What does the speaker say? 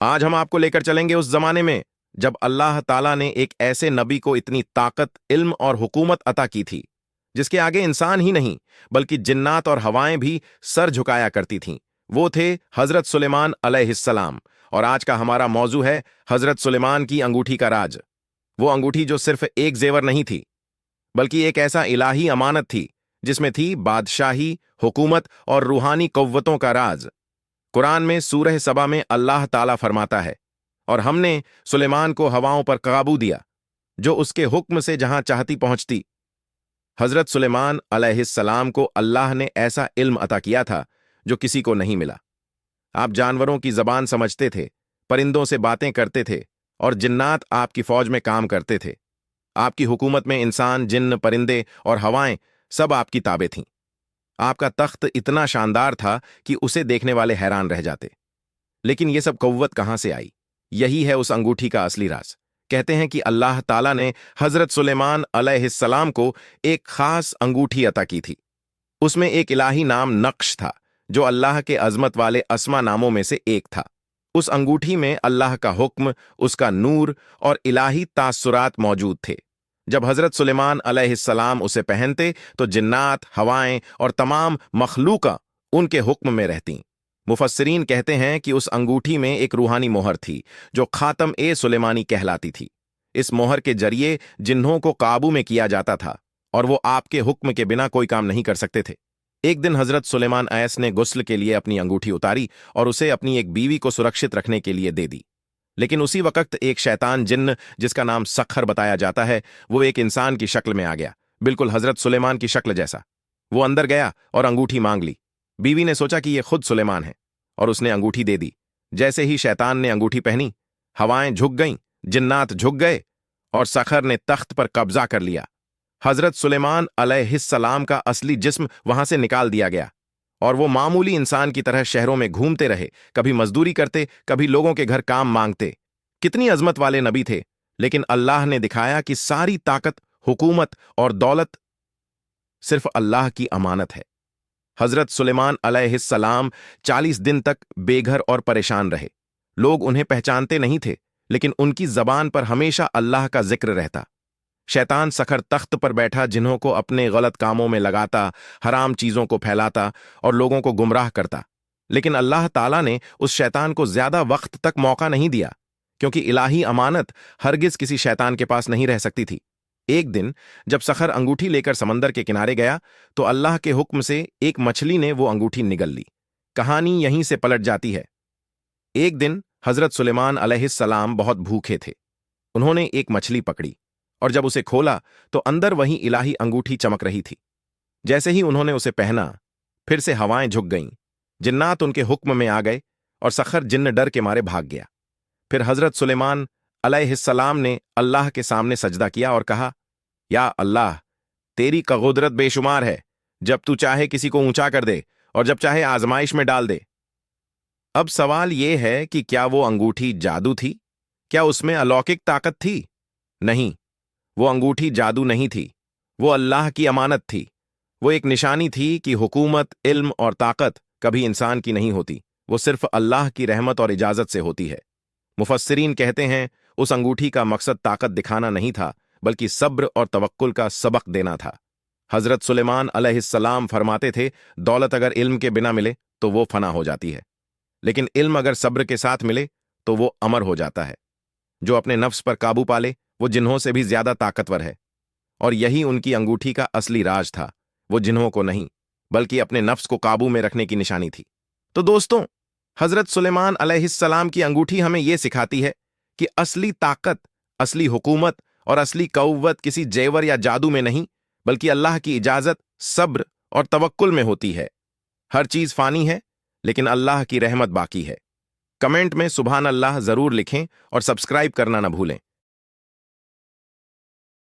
आज हम आपको लेकर चलेंगे उस जमाने में जब अल्लाह ताला ने एक ऐसे नबी को इतनी ताकत, इल्म और हुकूमत अता की थी जिसके आगे इंसान ही नहीं बल्कि जिन्नात और हवाएं भी सर झुकाया करती थीं। वो थे हजरत सुलेमान अलैहिस्सलाम। और आज का हमारा मौजू है हजरत सुलेमान की अंगूठी का राज। वो अंगूठी जो सिर्फ एक जेवर नहीं थी बल्कि एक ऐसा इलाही अमानत थी जिसमें थी बादशाही, हुकूमत और रूहानी कव्वतों का राज। कुरान में सूरह सबा में अल्लाह ताला फरमाता है, और हमने सुलेमान को हवाओं पर काबू दिया जो उसके हुक्म से जहां चाहती पहुंचती। हजरत सुलेमान अलैहिस्सलाम को अल्लाह ने ऐसा इल्म अता किया था जो किसी को नहीं मिला। आप जानवरों की जबान समझते थे, परिंदों से बातें करते थे और जिन्नात आपकी फौज में काम करते थे। आपकी हुकूमत में इंसान, जिन्न, परिंदे और हवाएं सब आपकी ताबे थीं। आपका तख्त इतना शानदार था कि उसे देखने वाले हैरान रह जाते। लेकिन यह सब कव्वत कहां से आई? यही है उस अंगूठी का असली राज। कहते हैं कि अल्लाह ताला ने हजरत सुलेमान अलैहिस्सलाम को एक खास अंगूठी अता की थी। उसमें एक इलाही नाम नक्श था जो अल्लाह के अजमत वाले अस्मा नामों में से एक था। उस अंगूठी में अल्लाह का हुक्म, उसका नूर और इलाही तासुरात मौजूद थे। जब हजरत सुलेमान अलैहिस्सलाम उसे पहनते तो जिन्नात, हवाएं और तमाम मखलूका उनके हुक्म में रहतीं। मुफस्सिरीन कहते हैं कि उस अंगूठी में एक रूहानी मोहर थी जो खातम ए सुलेमानी कहलाती थी। इस मोहर के जरिए जिन्हों को काबू में किया जाता था और वो आपके हुक्म के बिना कोई काम नहीं कर सकते थे। एक दिन हजरत सुलेमान ऐस ने गुस्ल के लिए अपनी अंगूठी उतारी और उसे अपनी एक बीवी को सुरक्षित रखने के लिए दे दी। लेकिन उसी वक्त एक शैतान जिन्न, जिसका नाम सखर बताया जाता है, वो एक इंसान की शक्ल में आ गया, बिल्कुल हजरत सुलेमान की शक्ल जैसा। वो अंदर गया और अंगूठी मांग ली। बीवी ने सोचा कि ये खुद सुलेमान है और उसने अंगूठी दे दी। जैसे ही शैतान ने अंगूठी पहनी, हवाएं झुक गईं, जिन्नात झुक गए और सखर ने तख्त पर कब्जा कर लिया। हजरत सुलेमान अलैहिस्सलाम का असली जिस्म वहां से निकाल दिया गया और वो मामूली इंसान की तरह शहरों में घूमते रहे, कभी मजदूरी करते, कभी लोगों के घर काम मांगते। कितनी अजमत वाले नबी थे, लेकिन अल्लाह ने दिखाया कि सारी ताकत, हुकूमत और दौलत सिर्फ अल्लाह की अमानत है। हजरत सुलेमान अलैहिस्सलाम 40 दिन तक बेघर और परेशान रहे। लोग उन्हें पहचानते नहीं थे, लेकिन उनकी जबान पर हमेशा अल्लाह का जिक्र रहता। शैतान सखर तख्त पर बैठा जिन्हों को अपने गलत कामों में लगाता, हराम चीजों को फैलाता और लोगों को गुमराह करता। लेकिन अल्लाह ताला ने उस शैतान को ज्यादा वक्त तक मौका नहीं दिया, क्योंकि इलाही अमानत हरगिज किसी शैतान के पास नहीं रह सकती थी। एक दिन जब सखर अंगूठी लेकर समंदर के किनारे गया तो अल्लाह के हुक्म से एक मछली ने वो अंगूठी निगल ली। कहानी यहीं से पलट जाती है। एक दिन हजरत सुलेमान अलैहिस्सलाम बहुत भूखे थे। उन्होंने एक मछली पकड़ी और जब उसे खोला तो अंदर वही इलाही अंगूठी चमक रही थी। जैसे ही उन्होंने उसे पहना, फिर से हवाएं झुक गईं, जिन्नात उनके हुक्म में आ गए और सखर जिन्न डर के मारे भाग गया। फिर हजरत सुलेमान अलैहिस्सलाम ने अल्लाह के सामने सजदा किया और कहा, या अल्लाह, तेरी कुदरत बेशुमार है। जब तू चाहे किसी को ऊंचा कर दे और जब चाहे आजमाइश में डाल दे। अब सवाल यह है कि क्या वो अंगूठी जादू थी? क्या उसमें अलौकिक ताकत थी? नहीं, वो अंगूठी जादू नहीं थी। वो अल्लाह की अमानत थी। वो एक निशानी थी कि हुकूमत, इल्म और ताकत कभी इंसान की नहीं होती, वो सिर्फ अल्लाह की रहमत और इजाजत से होती है। मुफस्सिरीन कहते हैं उस अंगूठी का मकसद ताकत दिखाना नहीं था, बल्कि सब्र और तवक्कुल का सबक देना था। हजरत सुलेमान अलैहिस्सलाम फरमाते थे, दौलत अगर इल्म के बिना मिले तो वो फना हो जाती है, लेकिन इल्म अगर सब्र के साथ मिले तो वो अमर हो जाता है। जो अपने नफ्स पर काबू पाले वो जिन्हों से भी ज्यादा ताकतवर है। और यही उनकी अंगूठी का असली राज था। वो जिन्हों को नहीं बल्कि अपने नफ्स को काबू में रखने की निशानी थी। तो दोस्तों, हजरत सुलेमान अलैहिस्सलाम की अंगूठी हमें यह सिखाती है कि असली ताकत, असली हुकूमत और असली कौवत किसी जेवर या जादू में नहीं, बल्कि अल्लाह की इजाजत, सब्र और तवक्कुल में होती है। हर चीज फानी है, लेकिन अल्लाह की रहमत बाकी है। कमेंट में सुभान अल्लाह जरूर लिखें और सब्सक्राइब करना न भूलें।